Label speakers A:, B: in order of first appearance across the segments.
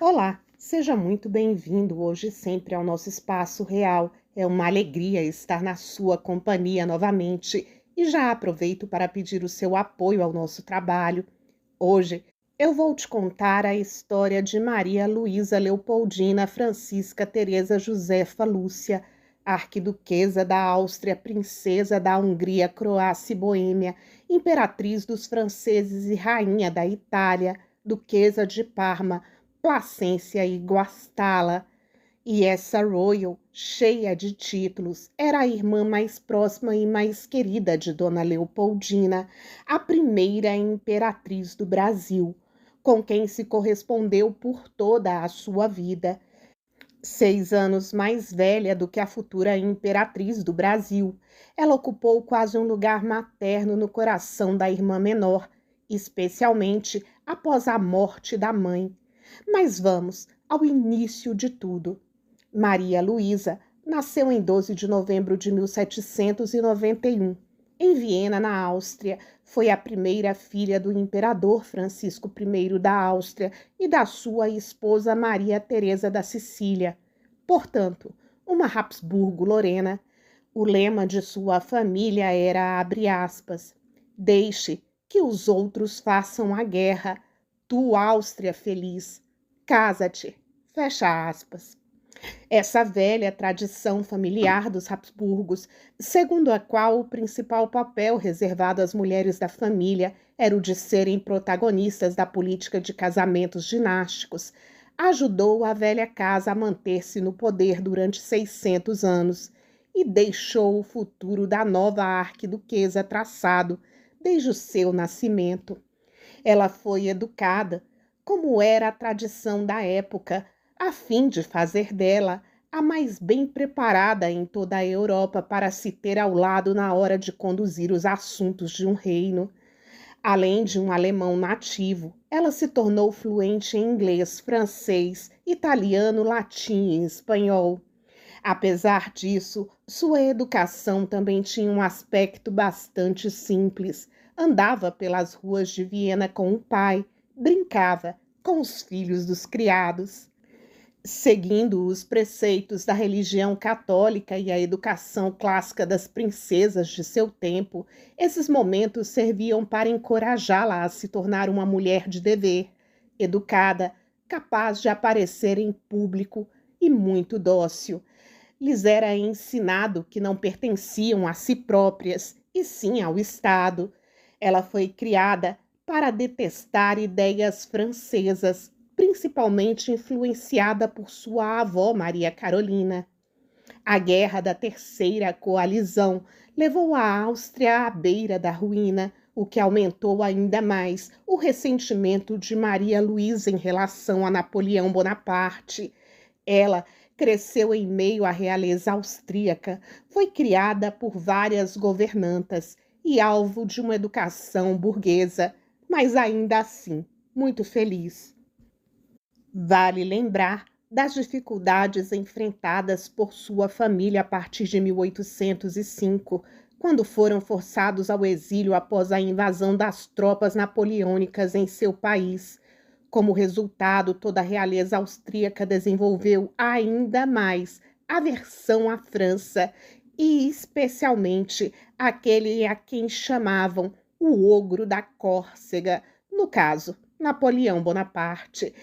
A: Olá, seja muito bem-vindo hoje e sempre ao nosso espaço real. É uma alegria estar na sua companhia novamente e já aproveito para pedir o seu apoio ao nosso trabalho. Hoje eu vou te contar a história de Maria Luísa Leopoldina Francisca Teresa Josefa Lúcia, arquiduquesa da Áustria, princesa da Hungria, Croácia e Boêmia, imperatriz dos franceses e rainha da Itália, duquesa de Parma, Placência e Guastalla. E essa Royal, cheia de títulos, era a irmã mais próxima e mais querida de Dona Leopoldina, a primeira imperatriz do Brasil, com quem se correspondeu por toda a sua vida. 6 anos mais velha do que a futura imperatriz do Brasil, ela ocupou quase um lugar materno no coração da irmã menor, especialmente após a morte da mãe. Mas vamos ao início de tudo. Maria Luísa nasceu em 12 de novembro de 1791, em Viena, na Áustria. Foi a primeira filha do imperador Francisco I da Áustria e da sua esposa Maria Teresa da Sicília. Portanto, uma Habsburgo-Lorena. O lema de sua família era, abre aspas, deixe que os outros façam a guerra, tu, Áustria feliz, casa-te, fecha aspas. Essa velha tradição familiar dos Habsburgos, segundo a qual o principal papel reservado às mulheres da família era o de serem protagonistas da política de casamentos dinásticos, ajudou a velha casa a manter-se no poder durante 600 anos e deixou o futuro da nova arquiduquesa traçado desde o seu nascimento. Ela foi educada, como era a tradição da época, a fim de fazer dela a mais bem preparada em toda a Europa para se ter ao lado na hora de conduzir os assuntos de um reino. Além de um alemão nativo, ela se tornou fluente em inglês, francês, italiano, latim e espanhol. Apesar disso, sua educação também tinha um aspecto bastante simples. Andava pelas ruas de Viena com o pai, brincava com os filhos dos criados. Seguindo os preceitos da religião católica e a educação clássica das princesas de seu tempo, esses momentos serviam para encorajá-la a se tornar uma mulher de dever, educada, capaz de aparecer em público e muito dócil. Lhes era ensinado que não pertenciam a si próprias, e sim ao Estado. Ela foi criada para detestar ideias francesas, principalmente influenciada por sua avó Maria Carolina. A Guerra da Terceira Coalizão levou a Áustria à beira da ruína, o que aumentou ainda mais o ressentimento de Maria Luísa em relação a Napoleão Bonaparte. Ela cresceu em meio à realeza austríaca, foi criada por várias governantas e alvo de uma educação burguesa, mas ainda assim muito feliz. Vale lembrar das dificuldades enfrentadas por sua família a partir de 1805, quando foram forçados ao exílio após a invasão das tropas napoleônicas em seu país. Como resultado, toda a realeza austríaca desenvolveu ainda mais aversão à França e, especialmente, aquele a quem chamavam o ogro da Córcega, no caso, Napoleão Bonaparte.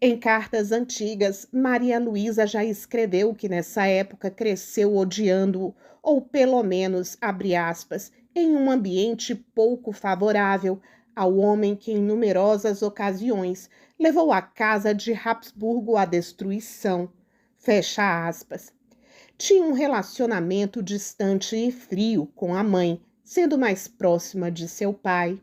A: Em cartas antigas, Maria Luísa já escreveu que nessa época cresceu odiando-o, ou pelo menos, abre aspas, em um ambiente pouco favorável ao homem que em numerosas ocasiões levou a casa de Habsburgo à destruição, fecha aspas. Tinha um relacionamento distante e frio com a mãe, sendo mais próxima de seu pai.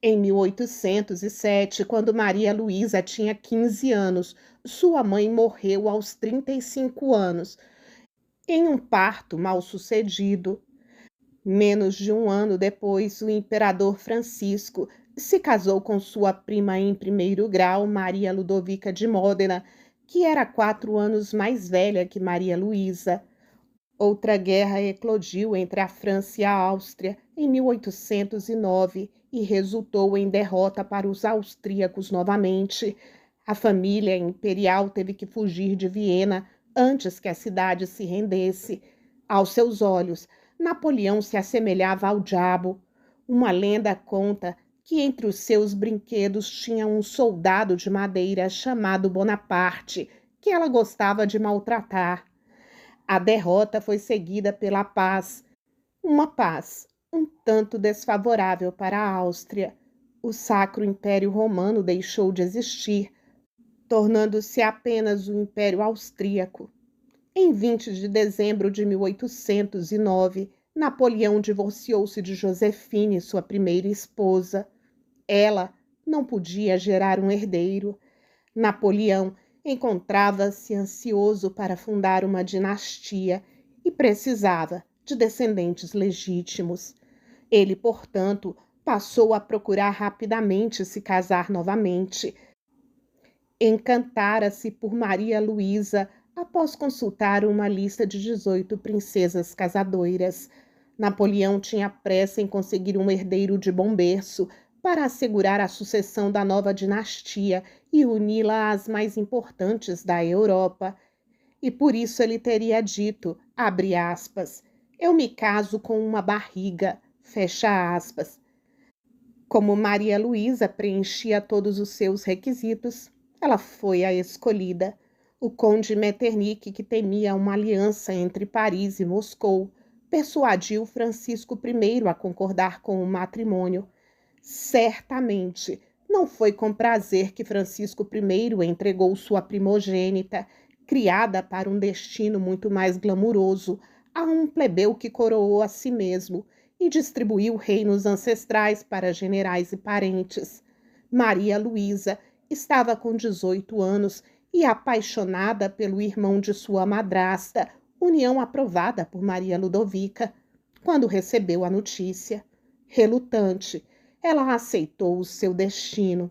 A: Em 1807, quando Maria Luísa tinha 15 anos, sua mãe morreu aos 35 anos, em um parto mal-sucedido. Menos de um ano depois, o imperador Francisco se casou com sua prima em primeiro grau, Maria Ludovica de Módena, que era 4 anos mais velha que Maria Luísa. Outra guerra eclodiu entre a França e a Áustria em 1809 e resultou em derrota para os austríacos novamente. A família imperial teve que fugir de Viena antes que a cidade se rendesse. Aos seus olhos, Napoleão se assemelhava ao diabo. Uma lenda conta que entre os seus brinquedos tinha um soldado de madeira chamado Bonaparte, que ela gostava de maltratar. A derrota foi seguida pela paz, uma paz um tanto desfavorável para a Áustria. O Sacro Império Romano deixou de existir, tornando-se apenas o Império Austríaco. Em 20 de dezembro de 1809, Napoleão divorciou-se de Josefine, sua primeira esposa. Ela não podia gerar um herdeiro. Napoleão encontrava-se ansioso para fundar uma dinastia e precisava de descendentes legítimos. Ele, portanto, passou a procurar rapidamente se casar novamente. Encantara-se por Maria Luísa após consultar uma lista de 18 princesas casadoiras. Napoleão tinha pressa em conseguir um herdeiro de bom berço para assegurar a sucessão da nova dinastia e uni-la às mais importantes da Europa. E por isso ele teria dito, abre aspas, eu me caso com uma barriga, fecha aspas. Como Maria Luísa preenchia todos os seus requisitos, ela foi a escolhida. O conde Metternich, que temia uma aliança entre Paris e Moscou, persuadiu Francisco I a concordar com o matrimônio. Certamente, não foi com prazer que Francisco I entregou sua primogênita, criada para um destino muito mais glamuroso, a um plebeu que coroou a si mesmo e distribuiu reinos ancestrais para generais e parentes. Maria Luísa estava com 18 anos e apaixonada pelo irmão de sua madrasta, união aprovada por Maria Ludovica, quando recebeu a notícia. Relutante, ela aceitou o seu destino.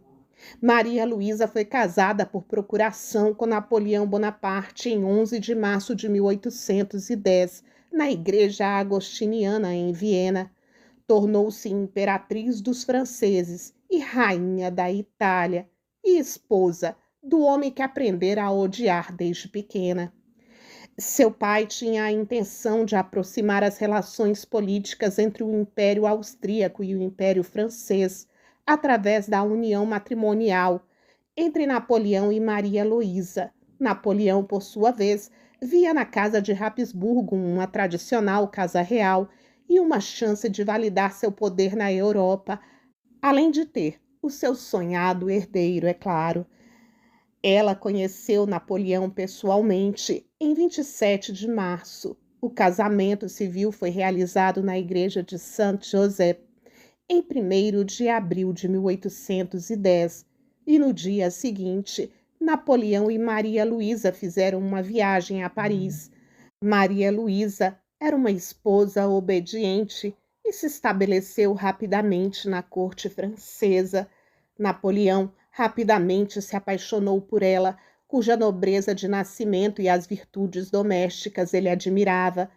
A: Maria Luísa foi casada por procuração com Napoleão Bonaparte em 11 de março de 1810, na Igreja Agostiniana, em Viena. Tornou-se imperatriz dos franceses e rainha da Itália, e esposa do homem que aprendera a odiar desde pequena. Seu pai tinha a intenção de aproximar as relações políticas entre o Império Austríaco e o Império Francês, através da união matrimonial entre Napoleão e Maria Luísa. Napoleão, por sua vez, via na Casa de Habsburgo uma tradicional casa real e uma chance de validar seu poder na Europa, além de ter o seu sonhado herdeiro, é claro. Ela conheceu Napoleão pessoalmente em 27 de março. O casamento civil foi realizado na igreja de Saint-Joseph em 1º de abril de 1810, e no dia seguinte, Napoleão e Maria Luísa fizeram uma viagem a Paris. Maria Luísa era uma esposa obediente e se estabeleceu rapidamente na corte francesa. Napoleão rapidamente se apaixonou por ela, cuja nobreza de nascimento e as virtudes domésticas ele admirava.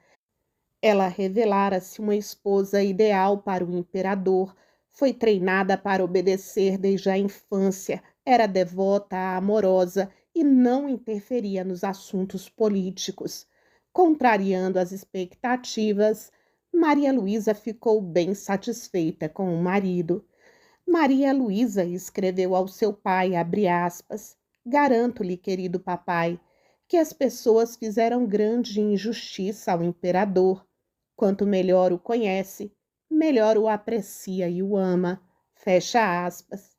A: Ela revelara-se uma esposa ideal para o imperador, foi treinada para obedecer desde a infância, era devota, amorosa e não interferia nos assuntos políticos. Contrariando as expectativas, Maria Luísa ficou bem satisfeita com o marido. Maria Luísa escreveu ao seu pai, abre aspas, garanto-lhe, querido papai, que as pessoas fizeram grande injustiça ao imperador. Quanto melhor o conhece, melhor o aprecia e o ama. Fecha aspas.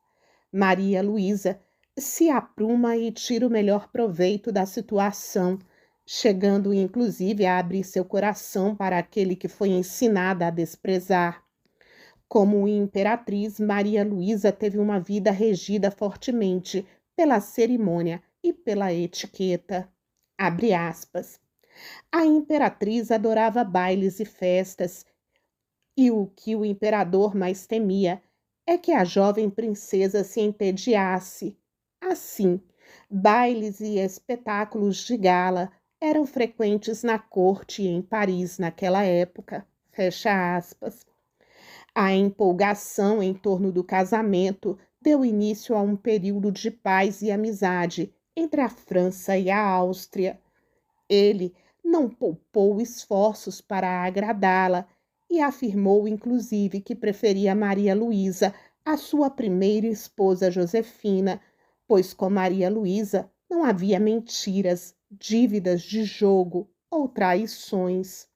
A: Maria Luísa se apruma e tira o melhor proveito da situação, chegando inclusive a abrir seu coração para aquele que foi ensinada a desprezar. Como imperatriz, Maria Luísa teve uma vida regida fortemente pela cerimônia e pela etiqueta. Abre aspas. A imperatriz adorava bailes e festas, e o que o imperador mais temia é que a jovem princesa se entediasse. Assim, bailes e espetáculos de gala eram frequentes na corte e em Paris naquela época. Fecha aspas. A empolgação em torno do casamento deu início a um período de paz e amizade entre a França e a Áustria. Ele não poupou esforços para agradá-la e afirmou, inclusive, que preferia Maria Luísa à sua primeira esposa Josefina, pois com Maria Luísa não havia mentiras, dívidas de jogo ou traições.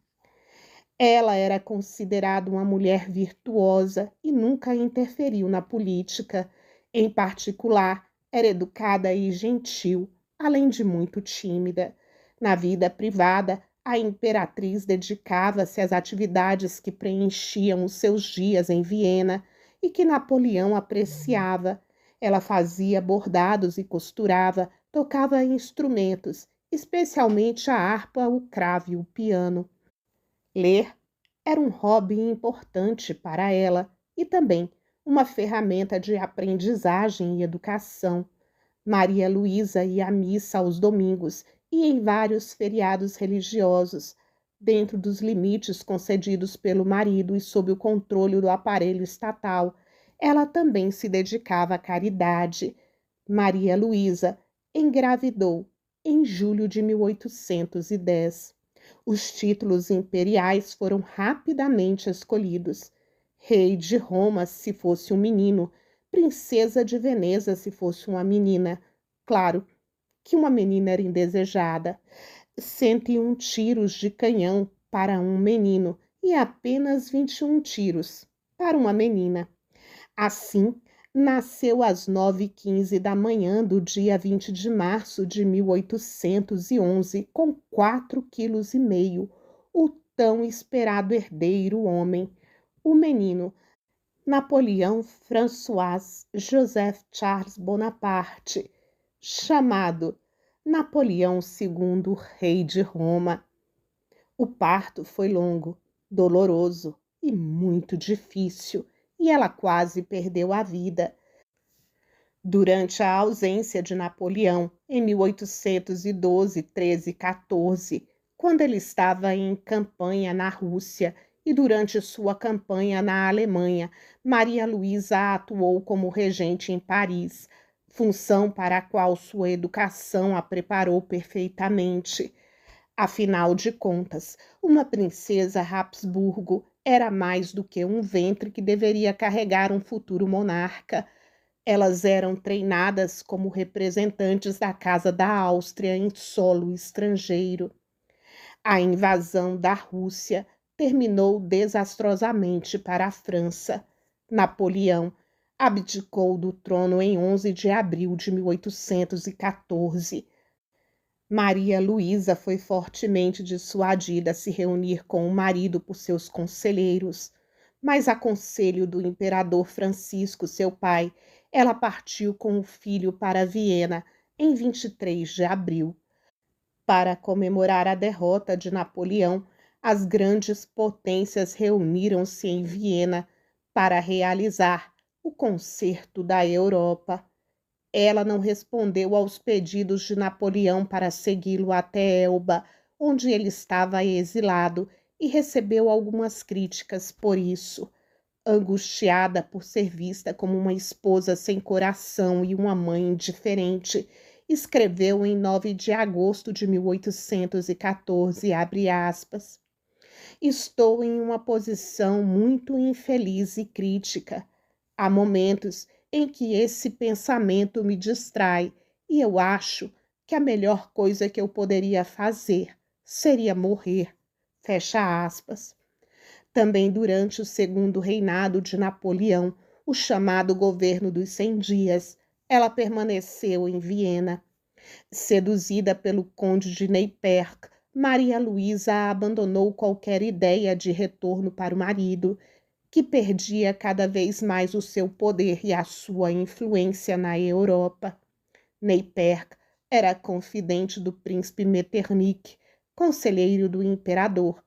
A: Ela era considerada uma mulher virtuosa e nunca interferiu na política. Em particular, era educada e gentil, além de muito tímida. Na vida privada, a imperatriz dedicava-se às atividades que preenchiam os seus dias em Viena e que Napoleão apreciava. Ela fazia bordados e costurava, tocava instrumentos, especialmente a harpa, o cravo e o piano. Ler era um hobby importante para ela e também uma ferramenta de aprendizagem e educação. Maria Luísa ia à missa aos domingos e em vários feriados religiosos, dentro dos limites concedidos pelo marido e sob o controle do aparelho estatal. Ela também se dedicava à caridade. Maria Luísa engravidou em julho de 1810. Os títulos imperiais foram rapidamente escolhidos. Rei de Roma, se fosse um menino, princesa de Veneza, se fosse uma menina. Claro que uma menina era indesejada. 101 tiros de canhão para um menino e apenas 21 tiros para uma menina. Assim, nasceu às 9h15 da manhã do dia 20 de março de 1811, com 4,5 kg, o tão esperado herdeiro homem, o menino Napoleão François Joseph Charles Bonaparte, chamado Napoleão II, rei de Roma. O parto foi longo, doloroso e muito difícil, e ela quase perdeu a vida. Durante a ausência de Napoleão, em 1812, 13 e 14, quando ele estava em campanha na Rússia e durante sua campanha na Alemanha, Maria Luísa atuou como regente em Paris, função para a qual sua educação a preparou perfeitamente. Afinal de contas, uma princesa Habsburgo era mais do que um ventre que deveria carregar um futuro monarca. Elas eram treinadas como representantes da Casa da Áustria em solo estrangeiro. A invasão da Rússia terminou desastrosamente para a França. Napoleão abdicou do trono em 11 de abril de 1814. Maria Luísa foi fortemente dissuadida a se reunir com o marido por seus conselheiros, mas a conselho do imperador Francisco, seu pai, ela partiu com o filho para Viena em 23 de abril. Para comemorar a derrota de Napoleão, as grandes potências reuniram-se em Viena para realizar o Concerto da Europa. Ela não respondeu aos pedidos de Napoleão para segui-lo até Elba, onde ele estava exilado, e recebeu algumas críticas por isso. Angustiada por ser vista como uma esposa sem coração e uma mãe indiferente, escreveu em 9 de agosto de 1814, abre aspas, estou em uma posição muito infeliz e crítica. Há momentos em que esse pensamento me distrai e eu acho que a melhor coisa que eu poderia fazer seria morrer. Fecha aspas. Também durante o segundo reinado de Napoleão, o chamado governo dos 100 dias, ela permaneceu em Viena. Seduzida pelo conde de Neyperk, Maria Luísa abandonou qualquer ideia de retorno para o marido, que perdia cada vez mais o seu poder e a sua influência na Europa. Neyperk era confidente do príncipe Metternich, conselheiro do imperador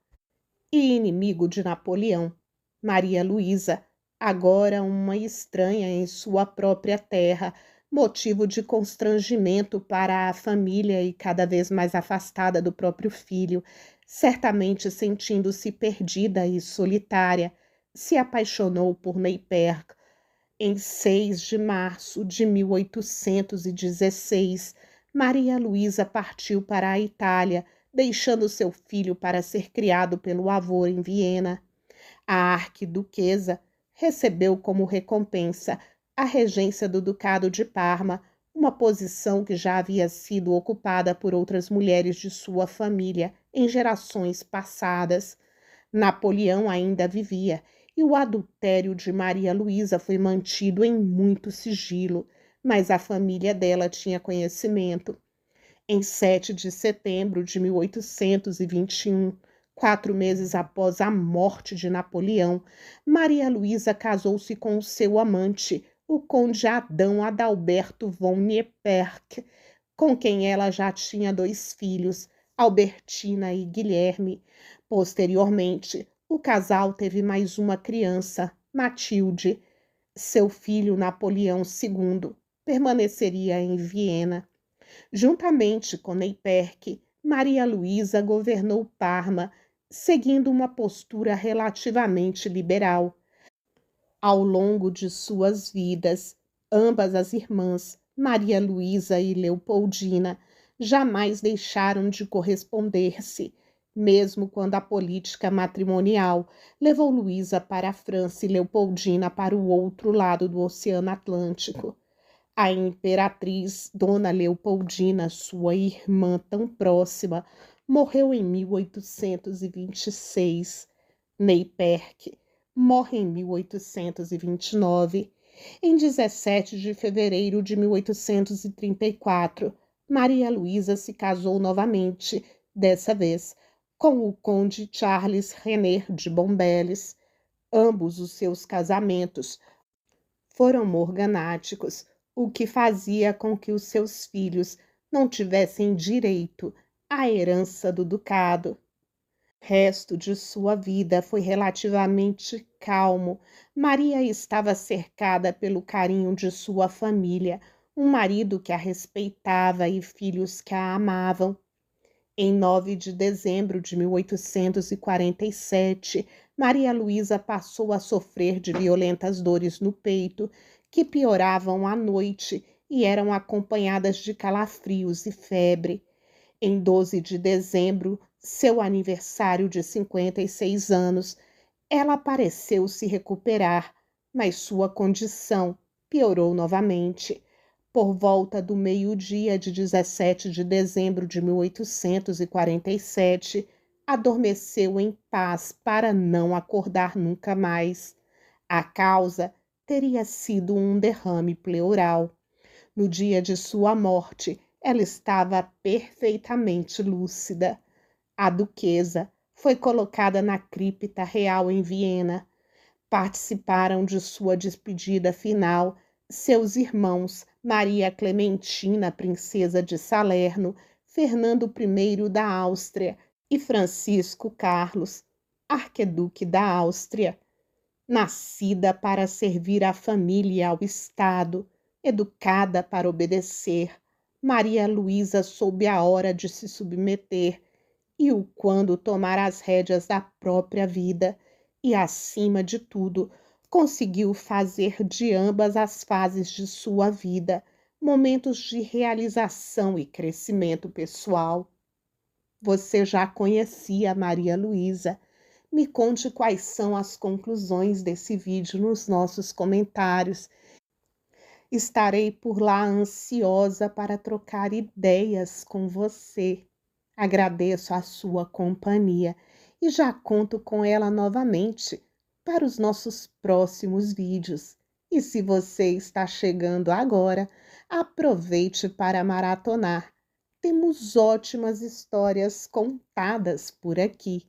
A: e inimigo de Napoleão. Maria Luísa, agora uma estranha em sua própria terra, motivo de constrangimento para a família e cada vez mais afastada do próprio filho, certamente sentindo-se perdida e solitária, se apaixonou por Neyperk. Em 6 de março de 1816, Maria Luísa partiu para a Itália, deixando seu filho para ser criado pelo avô em Viena. A arquiduquesa recebeu como recompensa a regência do Ducado de Parma, uma posição que já havia sido ocupada por outras mulheres de sua família em gerações passadas. Napoleão ainda vivia e o adultério de Maria Luísa foi mantido em muito sigilo, mas a família dela tinha conhecimento. Em 7 de setembro de 1821, 4 meses após a morte de Napoleão, Maria Luísa casou-se com o seu amante, o conde Adão Adalberto von Nieperk, com quem ela já tinha 2 filhos, Albertina e Guilherme. Posteriormente, o casal teve mais uma criança, Matilde. Seu filho Napoleão II permaneceria em Viena. Juntamente com Neyperque, Maria Luísa governou Parma, seguindo uma postura relativamente liberal. Ao longo de suas vidas, ambas as irmãs, Maria Luísa e Leopoldina, jamais deixaram de corresponder-se, mesmo quando a política matrimonial levou Luísa para a França e Leopoldina para o outro lado do Oceano Atlântico. A imperatriz Dona Leopoldina, sua irmã tão próxima, morreu em 1826. Neyperque morre em 1829. Em 17 de fevereiro de 1834, Maria Luísa se casou novamente, dessa vez com o conde Charles René de Bombelles. Ambos os seus casamentos foram morganáticos, o que fazia com que os seus filhos não tivessem direito à herança do ducado. O resto de sua vida foi relativamente calmo. Maria estava cercada pelo carinho de sua família, um marido que a respeitava e filhos que a amavam. Em 9 de dezembro de 1847, Maria Luísa passou a sofrer de violentas dores no peito, que pioravam à noite e eram acompanhadas de calafrios e febre. Em 12 de dezembro, seu aniversário de 56 anos, ela pareceu se recuperar, mas sua condição piorou novamente. Por volta do meio-dia de 17 de dezembro de 1847, adormeceu em paz para não acordar nunca mais. A causa teria sido um derrame pleural. No dia de sua morte, ela estava perfeitamente lúcida. A duquesa foi colocada na cripta real em Viena. Participaram de sua despedida final seus irmãos Maria Clementina, princesa de Salerno, Fernando I da Áustria e Francisco Carlos, arqueduque da Áustria. Nascida para servir à família e ao Estado, educada para obedecer, Maria Luísa soube a hora de se submeter e o quando tomar as rédeas da própria vida e, acima de tudo, conseguiu fazer de ambas as fases de sua vida momentos de realização e crescimento pessoal. Você já conhecia Maria Luísa? Me conte quais são as conclusões desse vídeo nos nossos comentários. Estarei por lá ansiosa para trocar ideias com você. Agradeço a sua companhia e já conto com ela novamente para os nossos próximos vídeos. E se você está chegando agora, aproveite para maratonar. Temos ótimas histórias contadas por aqui.